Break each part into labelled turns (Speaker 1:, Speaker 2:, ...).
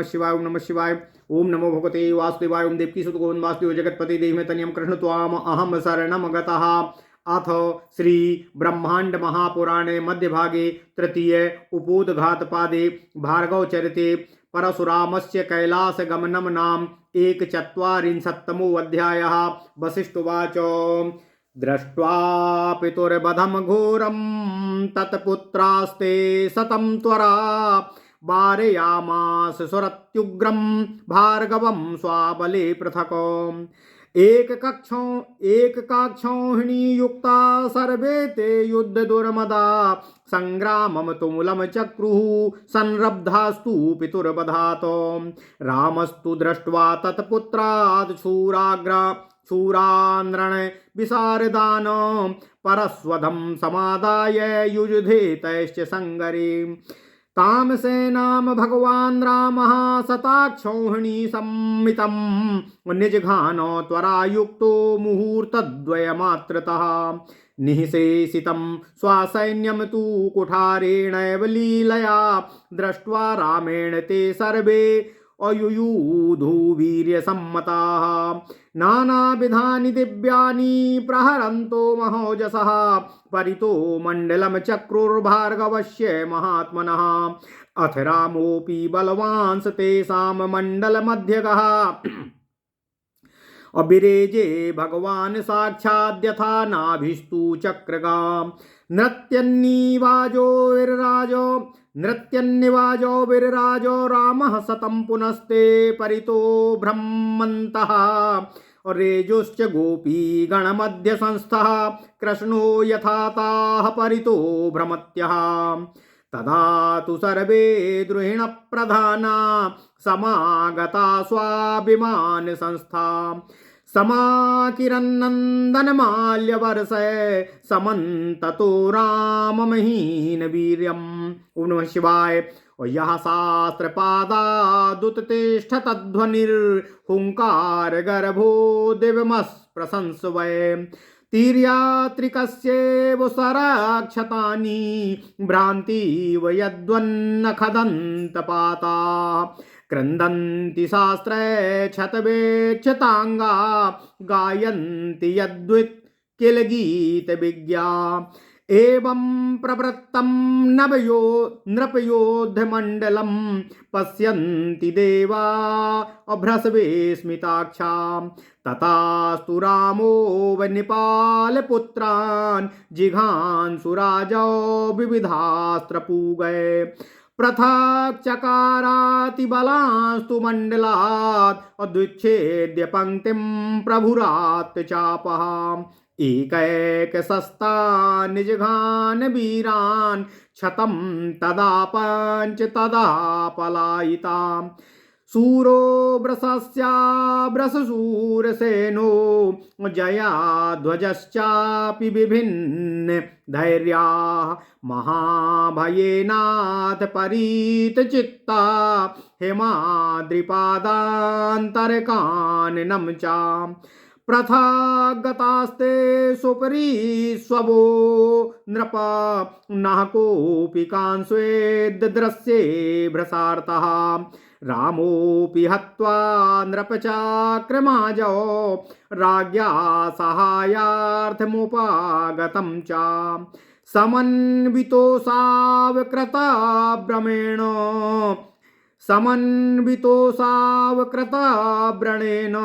Speaker 1: नमः शिवाय, ओम नमः शिवाय। ओम नमो भगवते वासुदेवाय। ओम देवकी सुत गोविंद वासुदेव जगतपति देवमे तनियम कृष्ण त्वाम अहम शरणम गतः। अथ श्री ब्रह्मांड महापुराणे मध्यभागे तृतीय उपोद्घातपादे भार्गवचरिते परशुरामस्य कैलासगमनं नाम एकचत्वारिंशत्तमो अध्यायः। वसिष्ठोवाच दृष्ट्वा पितुर्वधं घोरं तत्पुत्रास्ते शतं त्वरा वारयामास सुरत्युग्रं भार्गवं स्वाबले पृथक्। एककाक्षौहिणी युक्ता सर्वे ते युद्ध दुर्मदा संग्रामं तुमुलं चक्रुः संरब्धास्तु पितुर्वधात्। रामस्तु दृष्ट्वा तत्पुत्रात् शूरान्रण विशारदान् परस्वधं समादाय युयुधे तैश्च संगरे। ताम सेनाम भगवान रामः शताक्षौहिणी सम्मितं निजघानो त्वरायुक्तो मुहूर्तद्वयमात्रतः। निःशेषितं स्वसैन्यं तु कुठारेणैव लीलया दृष्ट्वा रामेण ते सर्वे अयुयुधु वीर्यसम्मताः। नानाविधानि दिव्यानि प्रहरन्तो महोजसः परितो मण्डलं चक्रुर्भार्गवस्य महात्मनः। अथ रामोऽपि बलवांस तेषां मण्डलमध्यगः अविरेजे भगवान् साक्षाद्यथा नाभिस्तु चक्रगा। नृत्यन्निवाजो विरराजो रामः शतं पुनस्ते परितो ब्रह्मन्तः। रेजुश्च गोपी गणमध्य संस्थः कृष्णो यथा ताः परितो भ्रमत्यः। तदा तु सर्वे द्रुहिण प्रधाना समागता स्वाभिमान संस्था। समाकिरन्नन्दनमाल्यवर्षे समन्ततो राममहीन वीर्यम्। ओम नमः शिवाय। और यह शास्त्रपादादुत्तिष्ठ तध्वनिर्हुंकार गर्भो दिवमस् प्रशंसवै। तीर्यात्रिकस्येव सराक्षतानि भ्रान्तिव यद्वन्न खदन्तपाता। क्रन्दन्ति शास्त्रे क्षतवेक्षताङ्गा गायन्ति यद्वित् किल गीतविज्ञा। एवं प्रवृत्तं नृपयोधमण्डलं पश्यन्ति देवा अभ्रसवे स्मिताक्षा। तथास्तु रामो वनिपालपुत्रान् जिघांसुराजौ विविधास्त्रपूगै। पृथक् चकारातिबलांस्तु मण्डलात् अद्विच्छेद्य पङ्क्तिं प्रभुरात् चापः। एकैकशस्ता निजघान वीरान् क्षतं तदा पञ्च तदा पलायिता। शूरो व्रसशूरसेनो जयाध्वजश्चापि विभिन्न धैर्याः। महाभयेनाथ परीतचित्ता हेमाद्रिपादान्तरकाननं च। प्रथागतास्ते सुपरि स्वो नृप नः कोऽपि कांस्वेद्दृश्ये भ्रसार्तः। रामोऽपि हत्वा नृपचाक्रमाजौ राज्ञा साहाय्यार्थमुपागतं च। समन्वितोऽसावकृताव्रणेन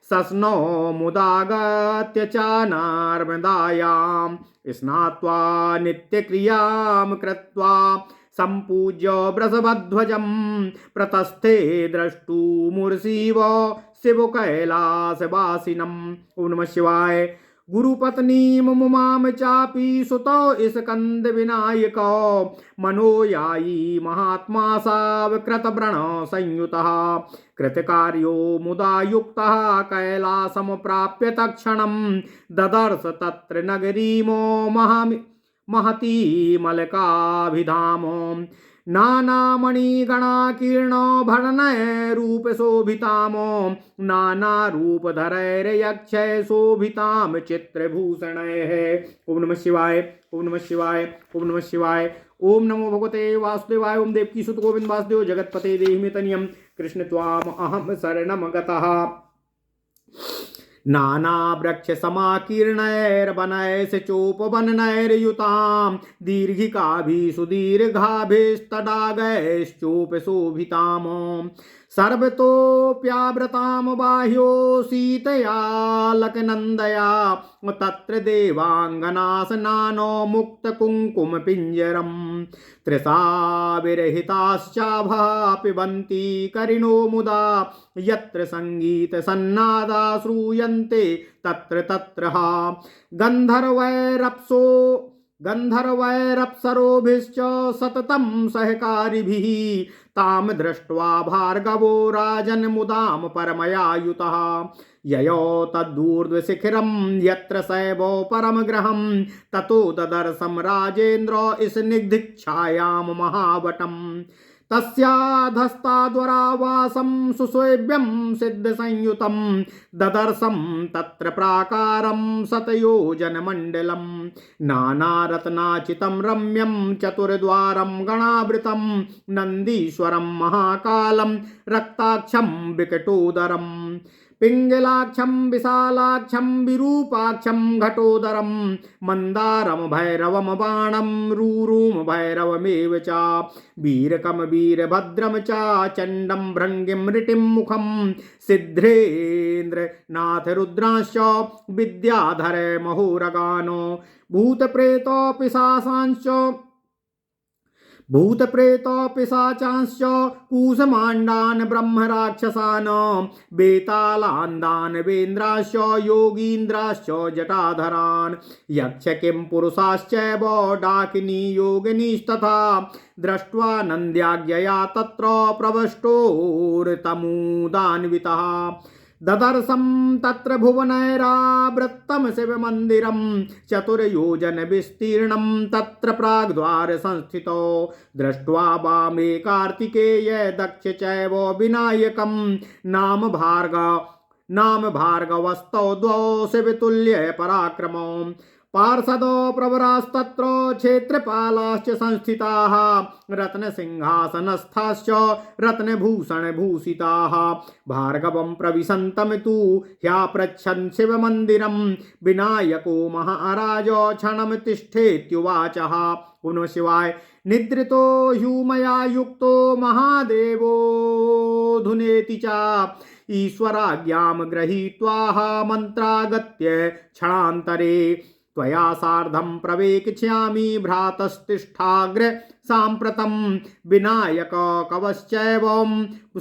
Speaker 1: सस्नो मुदागत्य च नर्मदायां। स्नात्वा नित्यक्रियां कृत्वा सम्पूज्य वृषभध्वजं प्रतस्थे द्रष्टुमुर्षिव शिव कैलासवासिनम्। ओम नमः शिवाय। गुरुपत्नी मुमाम चापि सुतो स्कंद विनायको मनोयायी महात्मा सावकृतव्रण संयुतः। कृतकार्यो मुदा युक्तः कैलासम प्राप्य तत्क्षणं ददर्श तत्र नगरीमो महती मलकाभिधामो। नानामणिगणाकीर्णो भरणैरूपशोभितामो नानारूपधरैर्यक्षै शोभितां चित्रभूषणैः। ओम नमः शिवाय, ओम नमः शिवाय, ओम नमः शिवाय, ओम नमो भगवते वासुदेवाय। ओम देवकी सुत गोविंद वासुदेव जगतपते देहि तनियम कृष्ण त्वाम अहम शरणम गतः। नाना वृक्ष समाकीर्णैर्वनैः चोपवनैर्युतां दीर्घिकाभिः सुदीर्घाभिस्तडागैश्चोपशोभिताम् सर्वतोऽप्यावृतां बाह्यो सीतयालकनन्दया तत्र देवाङ्गनासनानो मुक्तकुङ्कुमपिञ्जरम् तृषा विरहिताश्चाभा पिबन्ति करिणो मुदा यत्र सङ्गीतसन्नादा श्रूयन्ते तत्र तत्र गन्धर्वैरप्सरोभिश्च सततं सहकारिभिः तां दृष्ट्वा भार्गवो राजन् मुदां परमयायुतः ययो तद्दूर्ध्वशिखरं यत्र शैवो परमगृहं ततो ददर्शं राजेन्द्र स्निग्धच्छायां महावटम् तस्याधस्ताद्वरावासं सुसेव्यं सिद्धसंयुतं ददर्शं तत्र प्राकारं शतयोजनमण्डलं नानारत्नाचितं रम्यं चतुर्द्वारं गणावृतं नन्दीश्वरं महाकालं रक्ताक्षं विकटोदरम् पिङ्गलाक्षं विशालाक्षं विरूपाक्षं घटोदरं मन्दारं भैरवं बाणं रूरुं भैरवमेव च वीरकं वीरभद्रं च चण्डं भृङ्गिं ऋटिं मुखं सिद्धेन्द्रनाथ रुद्रांश्च विद्याधर महोरगानो भूतप्रेतपिशाचांश्च कूसमाण्डान् ब्रह्मराक्षसान् बेतालान् वेन्द्राश्च योगीन्द्राश्च जटाधरान् यक्ष किं पुरुषाश्चैव डाकिनी योगिनीस्तथा दृष्ट्वा नन्द्याज्ञया तत्र प्रविष्टोर्तमुदान्वितः ददर्शं तत्र भुवनैरावृत्तं शिवमन्दिरं चतुर्योजनविस्तीर्णं तत्र प्राग्द्वारसंस्थितो दृष्ट्वा वामे कार्तिकेय दक्ष चैव विनायकं नाम भार्गवस्तौ द्वौ शिवतुल्यपराक्रमौ पार्षदो प्रवरास्तत्र क्षेत्रपालाश्च संस्थिताः रत्नसिंहासनस्थाश्च रत्नभूषणभूषिताः भार्गवं प्रविशन्तं तु ह्यापृच्छन् शिवमन्दिरं विनायको महाराज क्षणं तिष्ठेत्युवाचः पुनः शिवाय निद्रितो ह्यूमया युक्तो महादेवोऽधुनेति च ईश्वराज्ञां गृहीत्वा मन्त्रागत्य क्षणान्तरे त्वया सार्धं प्रवेक्ष्यामि भ्रातस्तिष्ठाग्र साम्प्रतं विनायक कवश्चैवं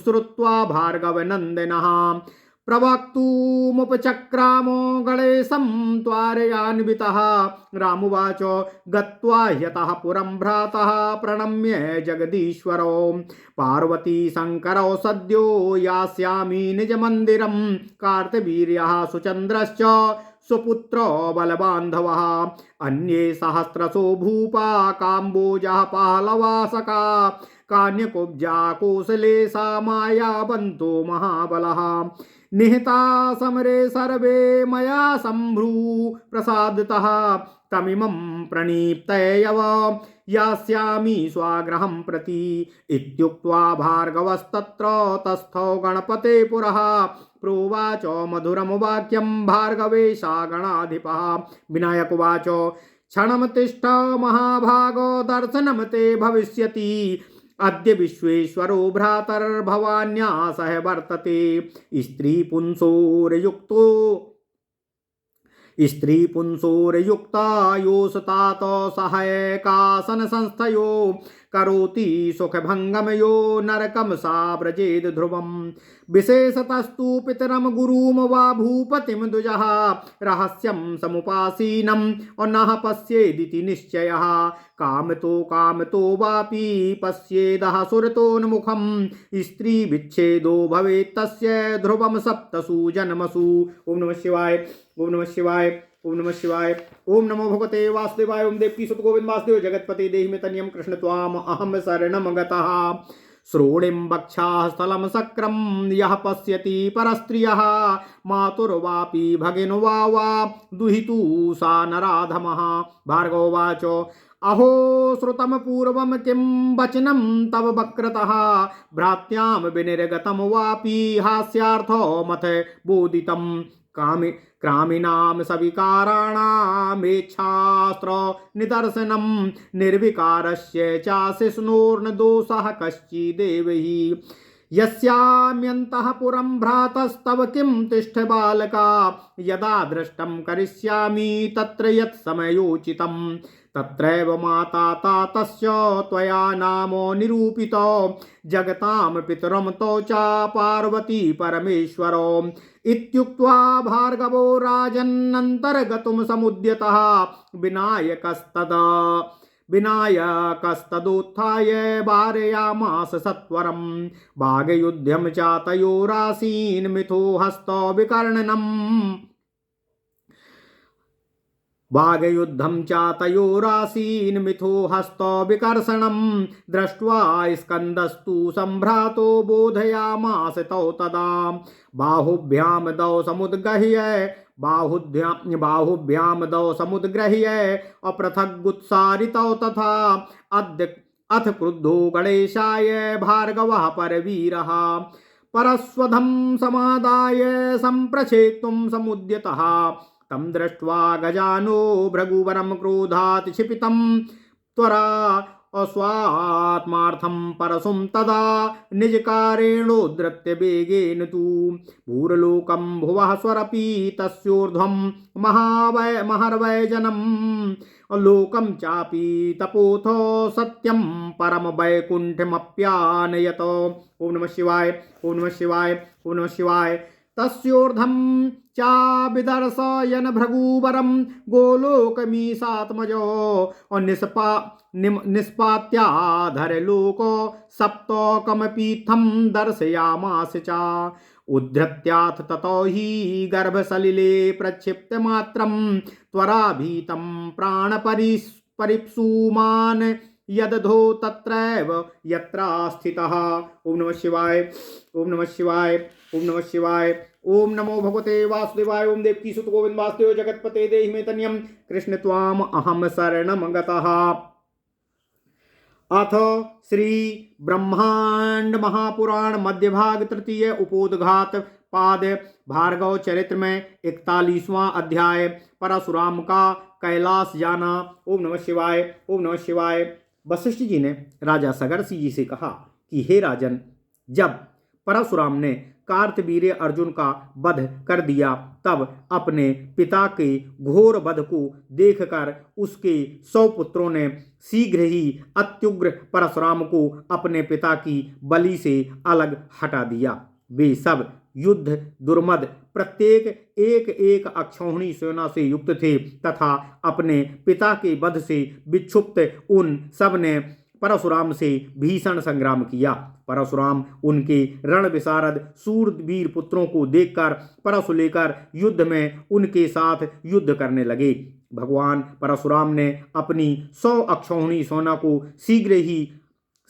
Speaker 1: श्रुत्वा भार्गवनन्दिनः प्रवक्तुमुपचक्रामो गणेशं त्वारयान्वितः रामुवाच गत्वा ह्यतः पुरं भ्रातः प्रणम्य जगदीश्वरो पार्वती शङ्करौ सद्यो यास्यामि निजमन्दिरं कार्तवीर्यः सुचन्द्रश्च सुपुत्रो बलबान्धवः अन्ये सहस्रशो भूपा काम्बोजः पाहलवासका कान्यकुब्जा कोसलेशा मायावन्तो महाबलः निहता समरे सर्वे मया सम्भ्रू प्रसादतः तमिमं प्रणीप्तयव यास्यामि स्वागृहं प्रति इत्युक्त्वा भार्गवस्तत्र तस्थौ गणपते पुरः प्रोवाच मधुरं वाक्यं भार्गवेशा गणाधिपः विनायक उवाच क्षणं तिष्ठ महाभागो दर्शनं ते भविष्यति अद्य विश्वेश्वरो भ्रातर्भवान्या सह वर्तते स्त्रीपुंसोर्युक्ता योऽस्तात सहायकासन संस्थयो करोति सुखभङ्गम यो नरकं सा व्रजेद ध्रुवम् विशेषतस्तु पितरं गुरुं वा भूपतिं द्विजः रहस्यं समुपासीनं नः पश्येदिति निश्चयः कामतो वापि पश्येदः सुरतोन्मुखं स्त्रीविच्छेदो भवेत् तस्य ध्रुवं सप्तसु जन्मसु। ओम नमः शिवाय ओम नमः शिवाय ओम नमः शिवाय। ओम नमो भगवते वासुदेवाय। ओम देवकी सुत गोविंद वासुदेव जगतपते देहि मे तनियं कृष्ण त्वाम अहम शरणं गतः। श्रोणिं वक्षाः स्थलं शक्रं यः पश्यति परस्त्रियः मातुर्वापि भगिनो वा दुहितु सा नराधमः। भार्गवोवाच अहो श्रुतम पूर्वम किं वचनं तव वक्रतः भ्रात्यां विनिर्गतं वापि हास्यार्थमथ बोधितं क्रामिणां सविकाराणामेच्छास्त्र निदर्शनं निर्विकारस्य चाशिष्णोर्न दोषः कश्चिदेव हि यस्याम्यन्तः पुरं भ्रातस्तव किं तिष्ठ बालका यदा दृष्टं करिष्यामि तत्र यत् समयोचितं तत्रैव माता तातस्य त्वया नामो निरूपितो जगतां पितरं तौ च पार्वती परमेश्वरो इत्युक्त्वा भार्गवो राजन्नन्तर्गतुं समुद्यतः विनायकस्तदुत्थाय वारयामास सत्वरं भागयुध्यं चातयोरासीन् मिथो हस्तो विकर्णनम् वागयुद्धं चातयोरासीन् मिथो हस्तो विकर्षणं दृष्ट्वा स्कन्दस्तु सम्भ्रातो बोधयामास तौ तदा बाहुभ्यां दौ समुद्गृह्य अपृथगुत्सारितौ तथा अथ क्रुद्धो गणेशाय भार्गवः परवीरः परस्वधं समादाय सम्प्रछेत्तुं समुद्यतः तं दृष्ट्वा गजानो भृगुवरं क्रोधात् क्षिपितं त्वरा अस्वात्मार्थं परशुं तदा निजकारेणोद्धृत्य वेगेन तु भूर्लोकं भुवः स्वरपि तस्योर्ध्वं महर्वैजनं लोकं चापि तपोथो सत्यं परम वैकुण्ठमप्यानयत। ओम नमः शिवाय, ओम नमः शिवाय, ओम नमः शिवाय। तस्योर्धं चाभिदर्शयन् भृगुवरं गोलोकमीशात्मजो निष्पात्याधरलोको सप्तकमपीठं दर्शयामास च उद्धृत्याथ ततो हि गर्भसलिले प्रक्षिप्तमात्रं त्वराभीतं प्राणपरिप्सुमान् यदधो तत्रैव यत्र स्थितः। ओम नमः शिवाय, ओम नमः शिवाय, ओम नमः शिवाय। ओम नमो भगवते वासुदेवाय। ओम देवकी सुत गोविंद वासुदेव जगतपते देहि मे तन्यं कृष्ण त्वाम अहम शरणं गतः। अथ श्री ब्रह्मांड महापुराण मध्य भाग तृतीय उपोद्घात पाद भार्गव चरित्र में 41वां अध्याय परशुराम का कैलाश जाना। ओम नमः शिवाय, ओम नमः शिवाय। वशिष्ठ जी ने राजा सगर्षि जी से कहा कि हे राजन, जब परशुराम ने कार्तवीर्य अर्जुन का वध कर दिया तब अपने पिता के घोर वध को देखकर उसके 100 पुत्रों ने शीघ्र ही अत्युग्र परशुराम को अपने पिता की बलि से अलग हटा दिया। वे सब युद्ध दुर्मद प्रत्येक एक एक अक्षौहिणी सेना से युक्त थे तथा अपने पिता के वध से विक्षुब्ध उन सब ने परशुराम से भीषण संग्राम किया। परशुराम उनके रण विशारद सूरवीर पुत्रों को देखकर परशु लेकर युद्ध में उनके साथ युद्ध करने लगे। भगवान परशुराम ने अपनी 100 अक्षौहिणी सेना को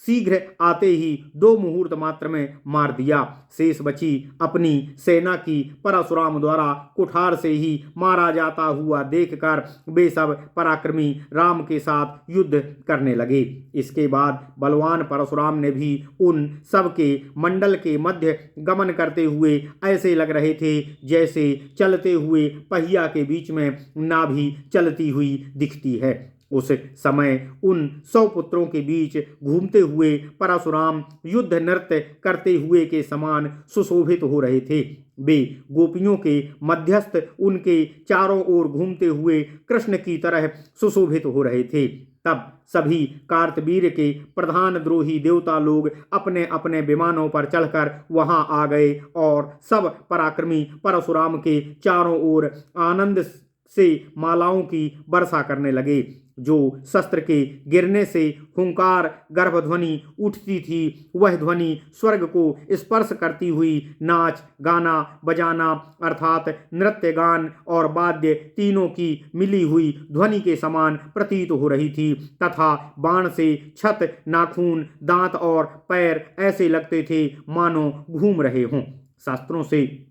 Speaker 1: शीघ्र आते ही 2 मुहूर्त मात्र में मार दिया। शेष बची अपनी सेना की परशुराम द्वारा कुठार से ही मारा जाता हुआ देखकर वे सब पराक्रमी राम के साथ युद्ध करने लगे। इसके बाद बलवान परशुराम ने भी उन सब के मंडल के मध्य गमन करते हुए ऐसे लग रहे थे जैसे चलते हुए पहिया के बीच में नाभि चलती हुई दिखती है। उस समय उन 100 पुत्रों के बीच घूमते हुए परशुराम युद्ध नृत्य करते हुए के समान सुशोभित हो रहे थे। वे गोपियों के मध्यस्थ उनके चारों ओर घूमते हुए कृष्ण की तरह सुशोभित हो रहे थे। तब सभी कार्तवीर्य के प्रधान द्रोही देवता लोग अपने अपने विमानों पर चढ़कर वहां आ गए और सब पराक्रमी परशुराम के चारों ओर आनंद से मालाओं की वर्षा करने लगे। जो शस्त्र के गिरने से हुंकार गर्भध्वनि उठती थी वह ध्वनि स्वर्ग को स्पर्श करती हुई नाच गाना बजाना अर्थात नृत्य गान और वाद्य तीनों की मिली हुई ध्वनि के समान प्रतीत हो रही थी तथा बाण से छत नाखून दांत और पैर ऐसे लगते थे मानो घूम रहे हों। शास्त्रों से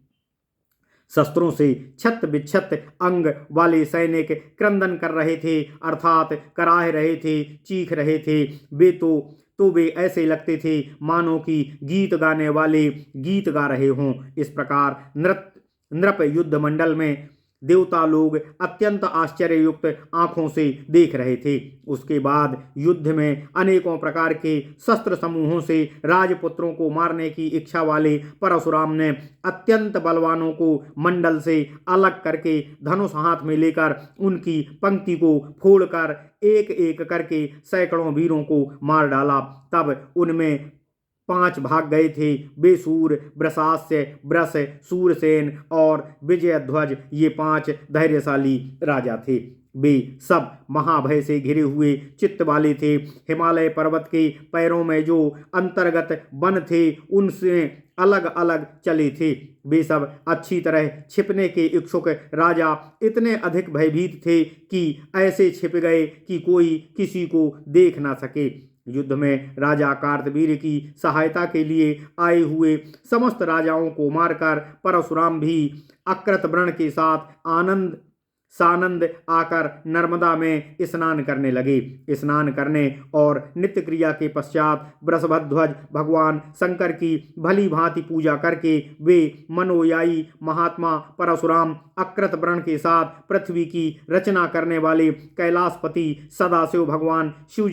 Speaker 1: शस्त्रों से छत बिच्छत अंग वाले सैनिक क्रंदन कर रहे थे, अर्थात कराह रहे थे, चीख रहे थे। वे ऐसे लगते थे मानो कि गीत गाने वाले गीत गा रहे हों। इस प्रकार नृप युद्ध मंडल में देवता लोग अत्यंत आश्चर्ययुक्त आंखों से देख रहे थे। उसके बाद युद्ध में अनेकों प्रकार के शस्त्र समूहों से राजपुत्रों को मारने की इच्छा वाले परशुराम ने अत्यंत बलवानों को मंडल से अलग करके धनुष हाथ में लेकर उनकी पंक्ति को फोड़कर एक एक करके सैकड़ों वीरों को मार डाला। तब उनमें 5 भाग गए थे। वे सूर, ब्रसास्य, ब्रस, सूरसेन और विजयध्वज, ये 5 धैर्यशाली राजा थे। वे सब महाभय से घिरे हुए चित्त वाले थे। हिमालय पर्वत के पैरों में जो अंतर्गत वन थे उनसे अलग अलग चले थे। वे सब अच्छी तरह छिपने के इच्छुक राजा इतने अधिक भयभीत थे कि ऐसे छिप गए कि कोई किसी को देख ना सके। युद्ध में राजा कार्तवीर्य की सहायता के लिए आए हुए समस्त राजाओं को मारकर परशुराम भी अकृत व्रण के साथ सानंद आकर नर्मदा में स्नान करने लगे। स्नान करने और नित्य क्रिया के पश्चात वृषभध्वज भगवान शंकर की भली भांति पूजा करके वे मनोयायी महात्मा परशुराम अकृत व्रण के साथ पृथ्वी की रचना करने वाले कैलाशपति सदाशिव भगवान शिव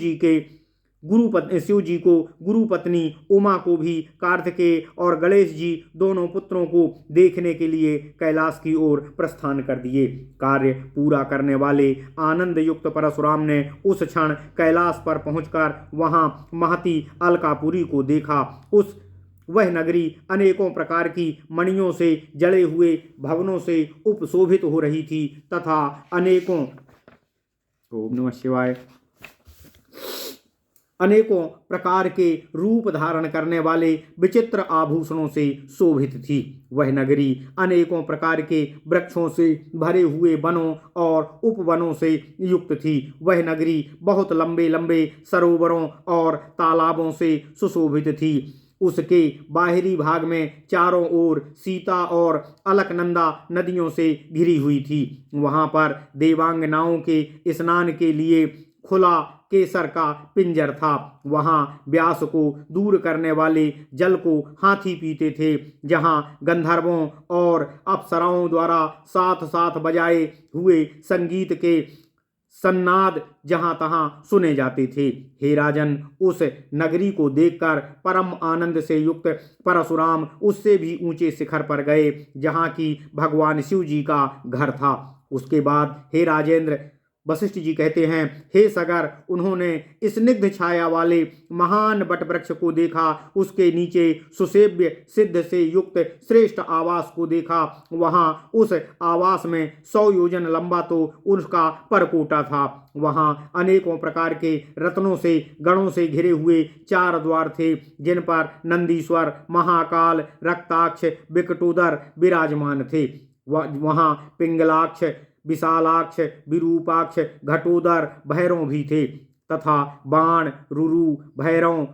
Speaker 1: जी को गुरु पत्नी उमा को भी कार्तिकेय और गणेश जी दोनों पुत्रों को देखने के लिए कैलाश की ओर प्रस्थान कर दिए। कार्य पूरा करने वाले आनंद युक्त परशुराम ने उस क्षण कैलाश पर पहुंचकर वहां महती अलकापुरी को देखा। वह नगरी अनेकों प्रकार की मणियों से जड़े हुए भवनों से उपशोभित हो रही थी तथा अनेकों प्रकार के रूप धारण करने वाले विचित्र आभूषणों से शोभित थी। वह नगरी अनेकों प्रकार के वृक्षों से भरे हुए वनों और उपवनों से युक्त थी। वह नगरी बहुत लंबे लंबे सरोवरों और तालाबों से सुशोभित थी। उसके बाहरी भाग में चारों ओर सीता और अलकनंदा नदियों से घिरी हुई थी। वहां पर देवांगनाओं के स्नान के लिए खुला केसर का पिंजर था। वहां व्यास को दूर करने वाले जल को हाथी पीते थे। जहां गंधर्वों और अप्सराओं द्वारा साथ साथ बजाए हुए संगीत के सन्नाद जहां तहां सुने जाते थे। हे राजन, उस नगरी को देखकर परम आनंद से युक्त परशुराम उससे भी ऊंचे शिखर पर गए जहां की भगवान शिव जी का घर था। उसके बाद हे राजेंद्र, वशिष्ठ जी कहते हैं, हे सगर, उन्होंने स्निग्ध छाया वाले महान वटवृक्ष को देखा। उसके नीचे सुसेव्य सिद्ध से युक्त श्रेष्ठ आवास को देखा। वहां उस आवास में 100 योजन लंबा तो उसका परकोटा था। वहां अनेकों प्रकार के रत्नों से गणों से घिरे हुए 4 द्वार थे जिन पर नंदीश्वर, महाकाल, रक्ताक्ष, विकटोदर विराजमान थे। वहां पिंगलाक्ष, विशालाक्ष, विरूपाक्ष, घटोदर, भैरव भी थे तथा बाण, रुरु, भैरव,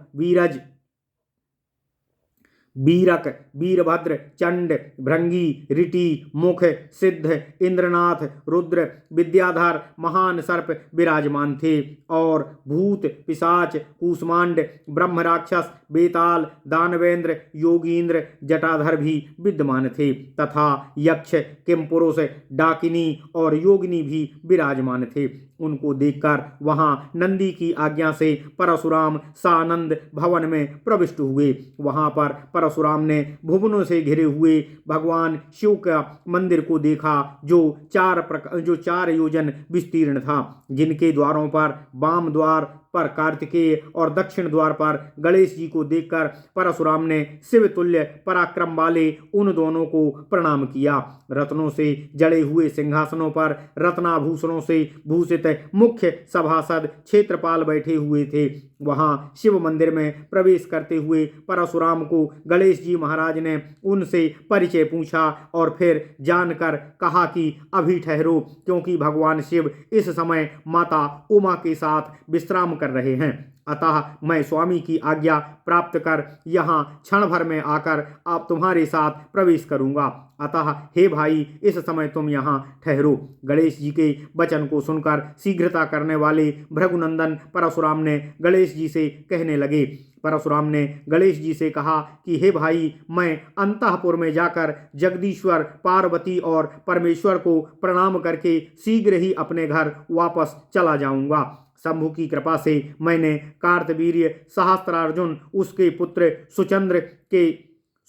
Speaker 1: वीरक, वीरभद्र, चंड, भृंगी, ऋटि, मुख, सिद्ध, इंद्रनाथ, रुद्र, विद्याधर, महान सर्प विराजमान थे और भूत, पिशाच, कूष्मांड, ब्रह्म राक्षस, बेताल, दानवेंद्र, योगींद्र, जटाधर भी विद्यमान थे तथा यक्ष, किमपुरुष, डाकिनी और योगिनी भी विराजमान थे। उनको देखकर वहां नंदी की आज्ञा से परशुराम सानंद भवन में प्रविष्ट हुए। वहां पर परशुराम ने भुवनों से घिरे हुए भगवान शिव का मंदिर को देखा जो 4 योजन विस्तीर्ण था, जिनके द्वारों पर वाम द्वार पर कार्तिकेय और दक्षिण द्वार पर गणेश जी को देखकर परशुराम ने शिव तुल्य पराक्रम वाले उन दोनों को प्रणाम किया। रत्नों से जड़े हुए सिंहासनों पर रत्नाभूषणों से भूषित मुख्य सभासद क्षेत्रपाल बैठे हुए थे। वहां शिव मंदिर में प्रवेश करते हुए परशुराम को गणेश जी महाराज ने उनसे परिचय पूछा और फिर जानकर कहा कि अभी ठहरो, क्योंकि भगवान शिव इस समय माता उमा के साथ विश्राम कर रहे हैं। अतः मैं स्वामी की आज्ञा प्राप्त कर यहाँ क्षण भर में आकर आप तुम्हारे साथ प्रवेश करूँगा। अतः हे भाई, इस समय तुम यहाँ ठहरो। गणेश जी के वचन को सुनकर शीघ्रता करने वाले भृगुनंदन परशुराम ने गणेश जी से कहने लगे। परशुराम ने गणेश जी से कहा कि हे भाई, मैं अंतःपुर में जाकर जगदीश्वर, पार्वती और परमेश्वर को प्रणाम करके शीघ्र ही अपने घर वापस चला जाऊंगा। शंभु की कृपा से मैंने कार्तवीर्य सहस्त्रार्जुन, उसके पुत्र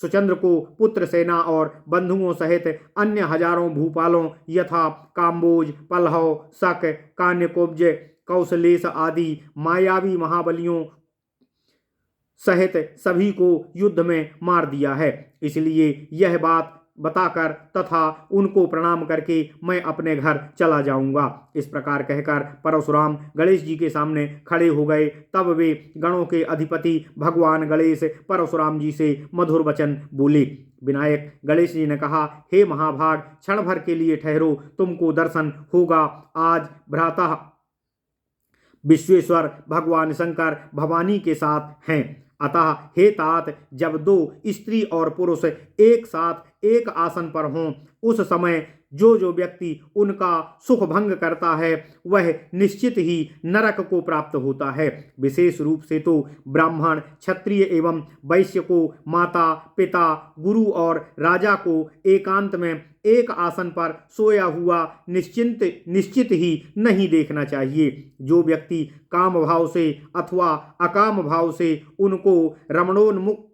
Speaker 1: सुचंद्र को पुत्र सेना और बंधुओं सहित अन्य हजारों भूपालों यथा काम्बोज, पल्लव, शक, कान्यकुब्ज, कौशलेश आदि मायावी महाबलियों सहित सभी को युद्ध में मार दिया है। इसलिए यह बात बताकर तथा उनको प्रणाम करके मैं अपने घर चला जाऊंगा। इस प्रकार कहकर परशुराम गणेश जी के सामने खड़े हो गए। तब वे गणों के अधिपति भगवान गणेश परशुराम जी से मधुर वचन बोले। विनायक गणेश जी ने कहा, हे महाभाग, क्षण भर के लिए ठहरो, तुमको दर्शन होगा। आज भ्राता विश्वेश्वर भगवान शंकर भवानी के साथ हैं। अतः हे तात, जब दो स्त्री और पुरुष एक साथ एक आसन पर हों, उस समय जो व्यक्ति उनका सुख भंग करता है वह निश्चित ही नरक को प्राप्त होता है। विशेष रूप से तो ब्राह्मण, क्षत्रिय एवं वैश्य को माता, पिता, गुरु और राजा को एकांत में एक आसन पर सोया हुआ निश्चित ही नहीं देखना चाहिए। जो व्यक्ति काम भाव से अथवा अकाम भाव से उनको रमणोन्मुख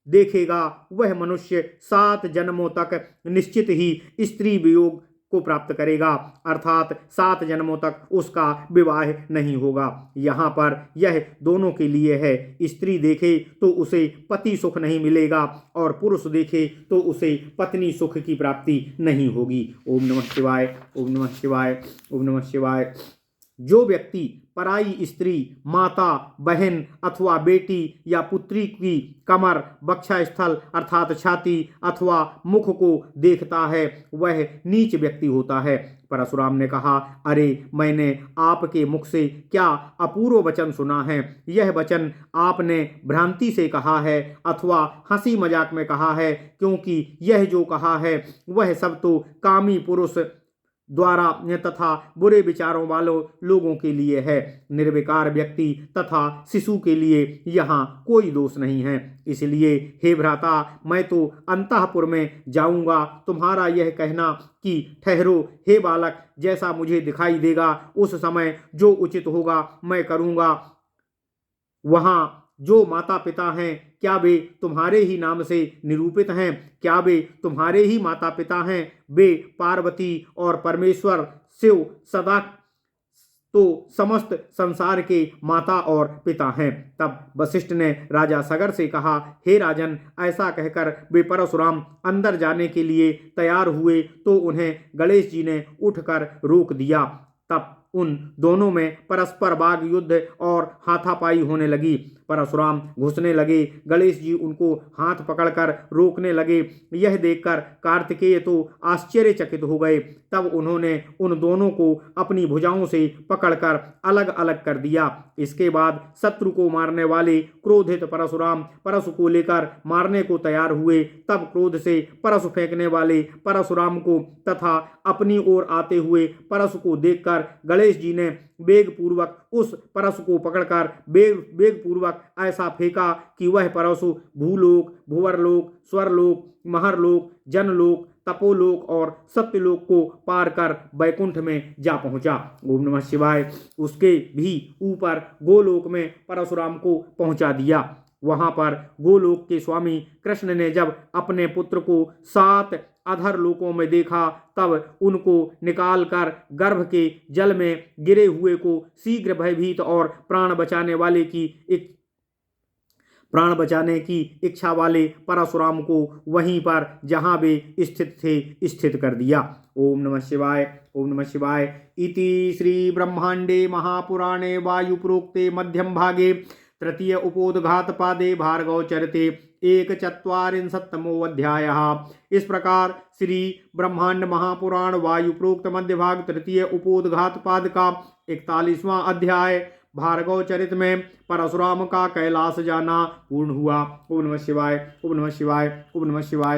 Speaker 1: देखेगा वह मनुष्य 7 जन्मों तक निश्चित ही स्त्री वियोग को प्राप्त करेगा, अर्थात 7 जन्मों तक उसका विवाह नहीं होगा। यहाँ पर यह दोनों के लिए है। स्त्री देखे तो उसे पति सुख नहीं मिलेगा और पुरुष देखे तो उसे पत्नी सुख की प्राप्ति नहीं होगी। ओम नमः शिवाय, ओम नमः शिवाय, ओम नमः शिवाय। जो व्यक्ति पराई स्त्री, माता, बहन अथवा बेटी या पुत्री की कमर, वक्षा स्थल अर्थात छाती अथवा मुख को देखता है वह नीच व्यक्ति होता है। परशुराम ने कहा, अरे, मैंने आपके मुख से क्या अपूर्व वचन सुना है। यह वचन आपने भ्रांति से कहा है अथवा हंसी मजाक में कहा है, क्योंकि यह जो कहा है वह सब तो कामी पुरुष द्वारा तथा बुरे विचारों वालों लोगों के लिए है। निर्विकार व्यक्ति तथा शिशु के लिए यहाँ कोई दोष नहीं है। इसलिए हे भ्राता, मैं तो अंतःपुर में जाऊंगा। तुम्हारा यह कहना कि ठहरो हे बालक, जैसा मुझे दिखाई देगा उस समय जो उचित होगा मैं करूंगा। वहाँ जो माता पिता हैं, क्या वे तुम्हारे ही नाम से निरूपित हैं? क्या वे तुम्हारे ही माता पिता हैं? वे पार्वती और परमेश्वर शिव सदा तो समस्त संसार के माता और पिता हैं। तब वशिष्ठ ने राजा सगर से कहा, हे राजन, ऐसा कहकर वे परशुराम अंदर जाने के लिए तैयार हुए तो उन्हें गणेश जी ने उठकर रोक दिया। तब उन दोनों में परस्पर वाग युद्ध और हाथापाई होने लगी। परशुराम घुसने लगे, गणेश जी उनको हाथ पकड़कर रोकने लगे। यह देखकर कार्तिकेय तो आश्चर्यचकित हो गए। तब उन्होंने उन दोनों को अपनी भुजाओं से पकड़कर अलग अलग कर दिया। इसके बाद शत्रु को मारने वाले क्रोधित परशुराम परशु को लेकर मारने को तैयार हुए। तब क्रोध से परशु फेंकने वाले परशुराम को तथा अपनी ओर आते हुए परशु को देखकर गणेश जी ने वेग पूर्वक उस परशु को पकड़कर वेग पूर्वक ऐसा फेंका कि वह परशु भूलोक, भुवरलोक, स्वरलोक, महरलोक, जनलोक, तपोलोक और सत्यलोक को पार कर वैकुंठ में जा पहुंचा। ओम नमः शिवाय। उसके भी ऊपर गोलोक में परशुराम को पहुंचा दिया। वहां पर गोलोक के स्वामी कृष्ण ने जब अपने पुत्र को 7 अधर लोकों में देखा तब उनको निकालकर गर्भ के जल में गिरे हुए को शीघ्र भयभीत और प्राण बचाने की इच्छा वाले परशुराम को वहीं पर जहां वे स्थित थे स्थित कर दिया। ओम नमः शिवाय, ओम नमः शिवाय। इति श्री ब्रह्मांडे महापुराणे वायुप्रोक्ते मध्यम भागे तृतीय उपोद्घात पादे भार्गव चरिते 1/4 अध्यायः। इस प्रकार श्री ब्रह्मांड महापुराण वायुप्रोक्त मध्य भाग तृतीय उपोद्घात पाद का 41वां अध्याय भार्गव चरित में परशुराम का कैलाश जाना पूर्ण हुआ। ओम नमः शिवाय, ओम नमः शिवाय, ओम नमः शिवाय।